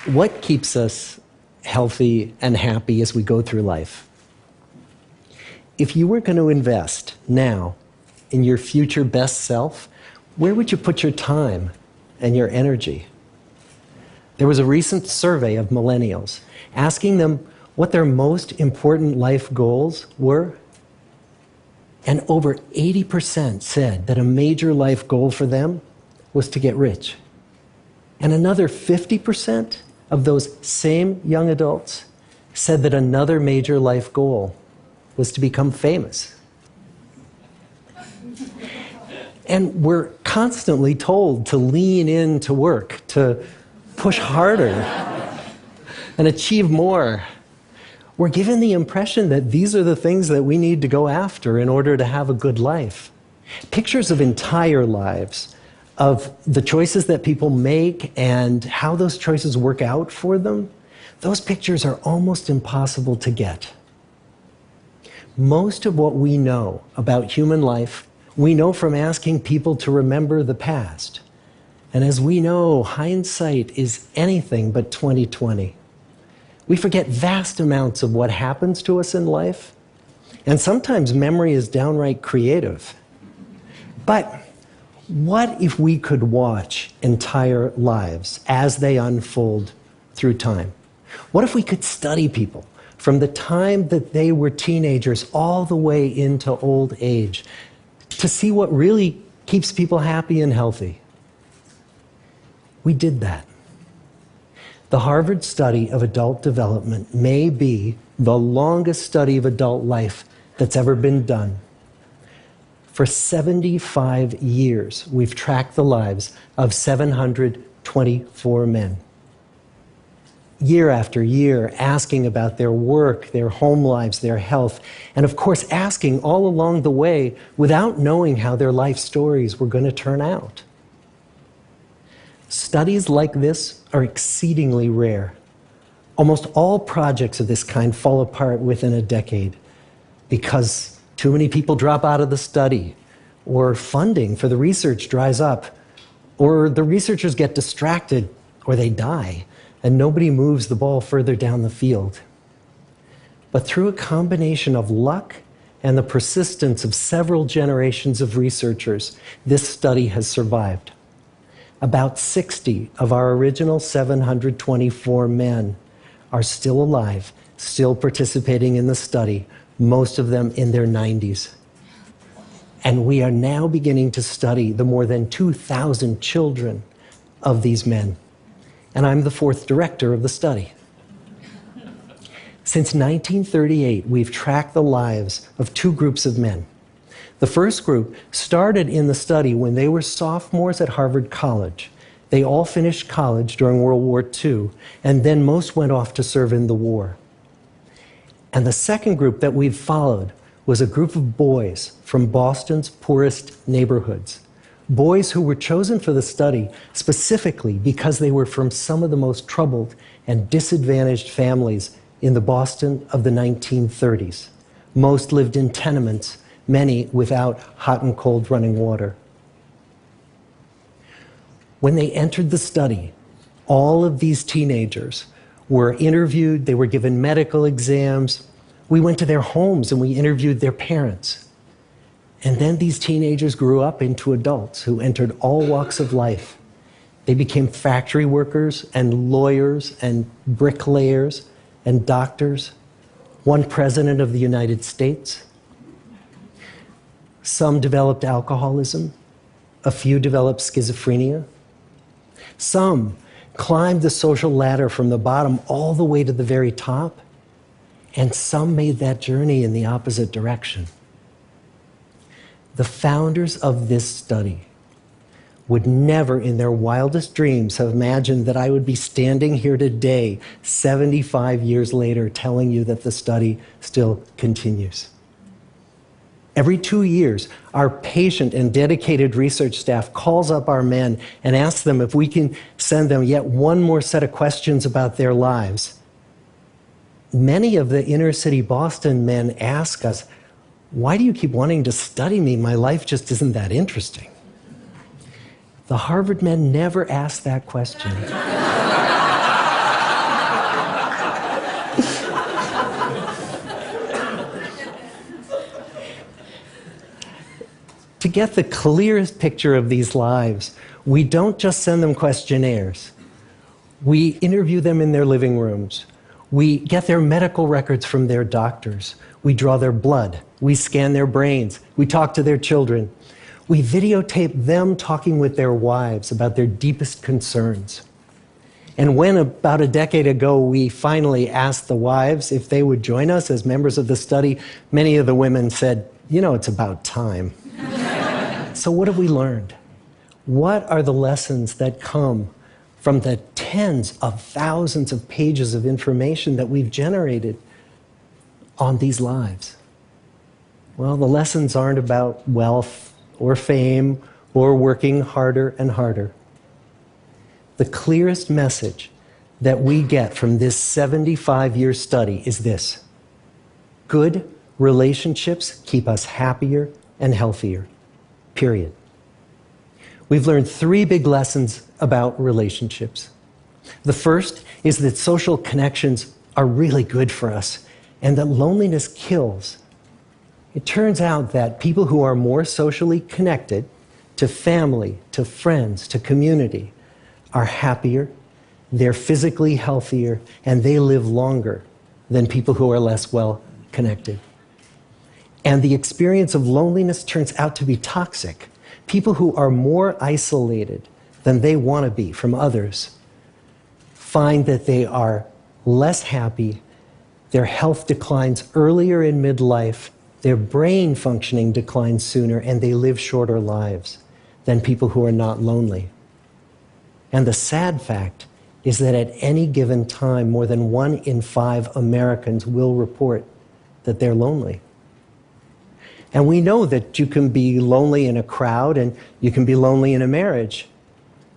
What keeps us healthy and happy as we go through life? If you were going to invest now in your future best self, where would you put your time and your energy? There was a recent survey of millennials asking them what their most important life goals were. And over 80% said that a major life goal for them was to get rich. And another 50% of those same young adults said that another major life goal was to become famous. And we're constantly told to lean into work, to push harder and achieve more. We're given the impression that these are the things that we need to go after in order to have a good life. Pictures of entire lives, of the choices that people make and how those choices work out for them, those pictures are almost impossible to get. Most of what we know about human life, we know from asking people to remember the past. And as we know, hindsight is anything but 20/20. We forget vast amounts of what happens to us in life, and sometimes memory is downright creative. But what if we could watch entire lives as they unfold through time? What if we could study people from the time that they were teenagers all the way into old age to see what really keeps people happy and healthy? We did that. The Harvard study of adult development may be the longest study of adult life that's ever been done. For 75 years, we've tracked the lives of 724 men. Year after year, asking about their work, their home lives, their health, and of course, asking all along the way without knowing how their life stories were going to turn out. Studies like this are exceedingly rare. Almost all projects of this kind fall apart within a decade because too many people drop out of the study, or funding for the research dries up, or the researchers get distracted, or they die, and nobody moves the ball further down the field. But through a combination of luck and the persistence of several generations of researchers, this study has survived. About 60 of our original 724 men are still alive, still participating in the study, most of them in their 90s. And we are now beginning to study the more than 2,000 children of these men. And I'm the fourth director of the study. Since 1938, we've tracked the lives of two groups of men. The first group started in the study when they were sophomores at Harvard College. They all finished college during World War II, and then most went off to serve in the war. And the second group that we've followed was a group of boys from Boston's poorest neighborhoods. Boys who were chosen for the study specifically because they were from some of the most troubled and disadvantaged families in the Boston of the 1930s. Most lived in tenements, many without hot and cold running water. When they entered the study, all of these teenagers were interviewed, they were given medical exams. We went to their homes and we interviewed their parents. And then these teenagers grew up into adults who entered all walks of life. They became factory workers and lawyers and bricklayers and doctors, one president of the United States. Some developed alcoholism, a few developed schizophrenia. Some climbed the social ladder from the bottom all the way to the very top, and some made that journey in the opposite direction. The founders of this study would never in their wildest dreams have imagined that I would be standing here today, 75 years later, telling you that the study still continues. Every 2 years, our patient and dedicated research staff calls up our men and asks them if we can send them yet one more set of questions about their lives. Many of the inner city Boston men ask us, "Why do you keep wanting to study me? My life just isn't that interesting." The Harvard men never asked that question. to get the clearest picture of these lives, we don't just send them questionnaires. We interview them in their living rooms. We get their medical records from their doctors. We draw their blood. We scan their brains. We talk to their children. We videotape them talking with their wives about their deepest concerns. And when, about a decade ago, we finally asked the wives if they would join us as members of the study, many of the women said, "You know, it's about time." So what have we learned? What are the lessons that come from the tens of thousands of pages of information that we've generated on these lives? Well, the lessons aren't about wealth or fame or working harder and harder. The clearest message that we get from this 75-year study is this: good relationships keep us happier and healthier, period. We've learned 3 big lessons about relationships. The first is that social connections are really good for us and that loneliness kills. It turns out that people who are more socially connected to family, to friends, to community, are happier, they're physically healthier, and they live longer than people who are less well connected. And the experience of loneliness turns out to be toxic. People who are more isolated than they want to be from others find that they are less happy, their health declines earlier in midlife, their brain functioning declines sooner, and they live shorter lives than people who are not lonely. And the sad fact is that at any given time, more than 1 in 5 Americans will report that they're lonely. And we know that you can be lonely in a crowd and you can be lonely in a marriage.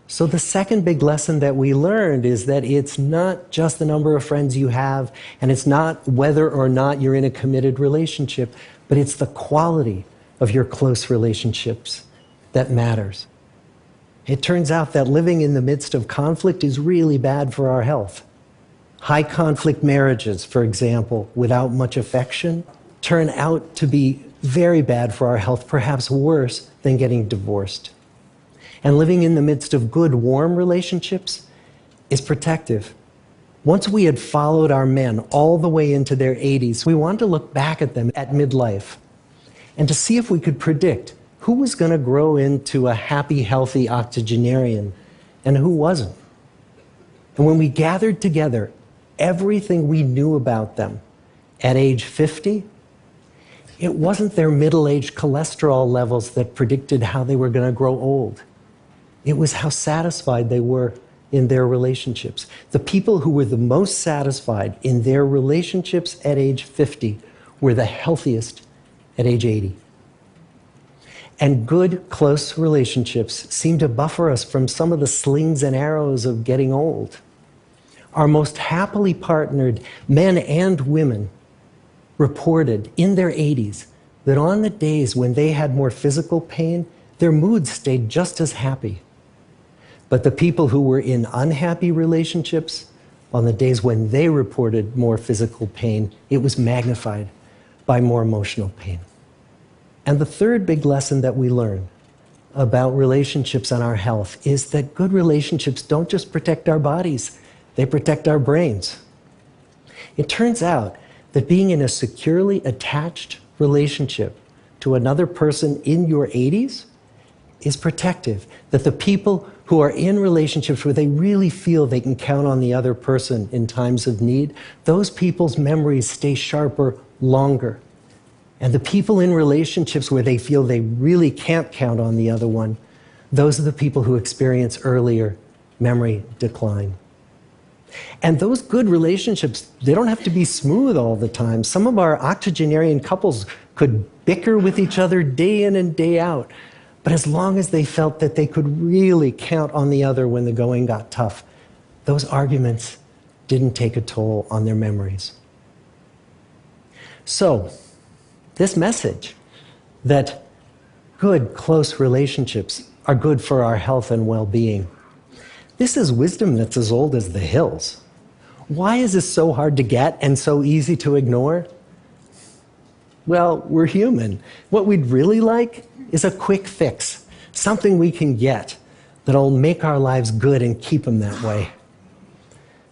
So the second big lesson that we learned is that it's not just the number of friends you have, and it's not whether or not you're in a committed relationship, but it's the quality of your close relationships that matters. It turns out that living in the midst of conflict is really bad for our health. High conflict marriages, for example, without much affection, turn out to be very bad for our health, perhaps worse than getting divorced. And living in the midst of good, warm relationships is protective. Once we had followed our men all the way into their 80s, we wanted to look back at them at midlife and to see if we could predict who was going to grow into a happy, healthy octogenarian and who wasn't. And when we gathered together everything we knew about them at age 50, it wasn't their middle-aged cholesterol levels that predicted how they were going to grow old. It was how satisfied they were in their relationships. The people who were the most satisfied in their relationships at age 50 were the healthiest at age 80. And good, close relationships seem to buffer us from some of the slings and arrows of getting old. Our most happily partnered men and women reported in their 80s that on the days when they had more physical pain, their moods stayed just as happy. But the people who were in unhappy relationships, on the days when they reported more physical pain, it was magnified by more emotional pain. And the third big lesson that we learn about relationships and our health is that good relationships don't just protect our bodies, they protect our brains. It turns out that being in a securely attached relationship to another person in your 80s is protective. That the people who are in relationships where they really feel they can count on the other person in times of need, those people's memories stay sharper longer. And the people in relationships where they feel they really can't count on the other one, those are the people who experience earlier memory decline. And those good relationships, they don't have to be smooth all the time. Some of our octogenarian couples could bicker with each other day in and day out. But as long as they felt that they could really count on the other when the going got tough, those arguments didn't take a toll on their memories. So, this message that good, close relationships are good for our health and well-being, this is wisdom that's as old as the hills. Why is this so hard to get and so easy to ignore? Well, we're human. What we'd really like is a quick fix, something we can get that'll make our lives good and keep them that way.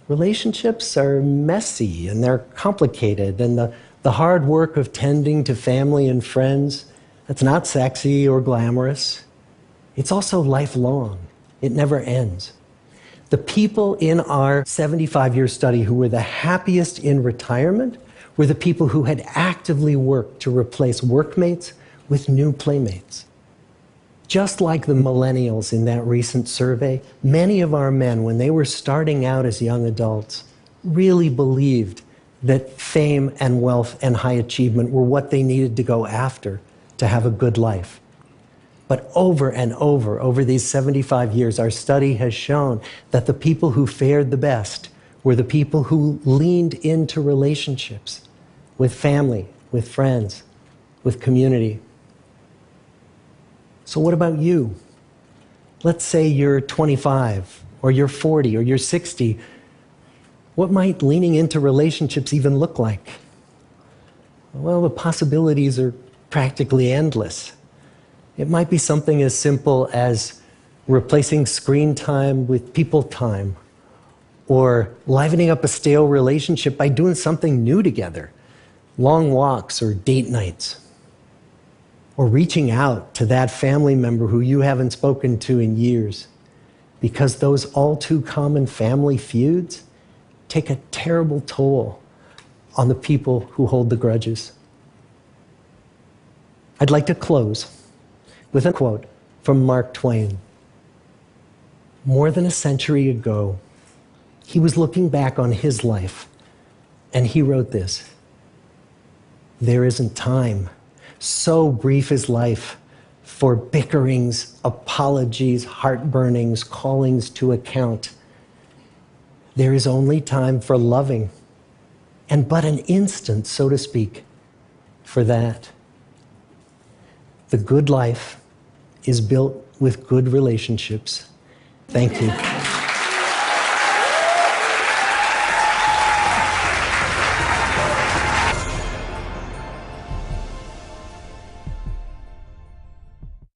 Relationships are messy and they're complicated, and the hard work of tending to family and friends, that's not sexy or glamorous. It's also lifelong. It never ends. The people in our 75-year study who were the happiest in retirement were the people who had actively worked to replace workmates with new playmates. Just like the millennials in that recent survey, many of our men, when they were starting out as young adults, really believed that fame and wealth and high achievement were what they needed to go after to have a good life. But over and over these 75 years, our study has shown that the people who fared the best were the people who leaned into relationships with family, with friends, with community. So what about you? Let's say you're 25, or you're 40, or you're 60. What might leaning into relationships even look like? Well, the possibilities are practically endless. It might be something as simple as replacing screen time with people time, or livening up a stale relationship by doing something new together, long walks or date nights, or reaching out to that family member who you haven't spoken to in years, because those all too common family feuds take a terrible toll on the people who hold the grudges. I'd like to close with a quote from Mark Twain. More than a century ago, he was looking back on his life, and he wrote this: "There isn't time, so brief is life, for bickerings, apologies, heartburnings, callings to account. There is only time for loving, and but an instant, so to speak, for that." The good life is built with good relationships. Thank you.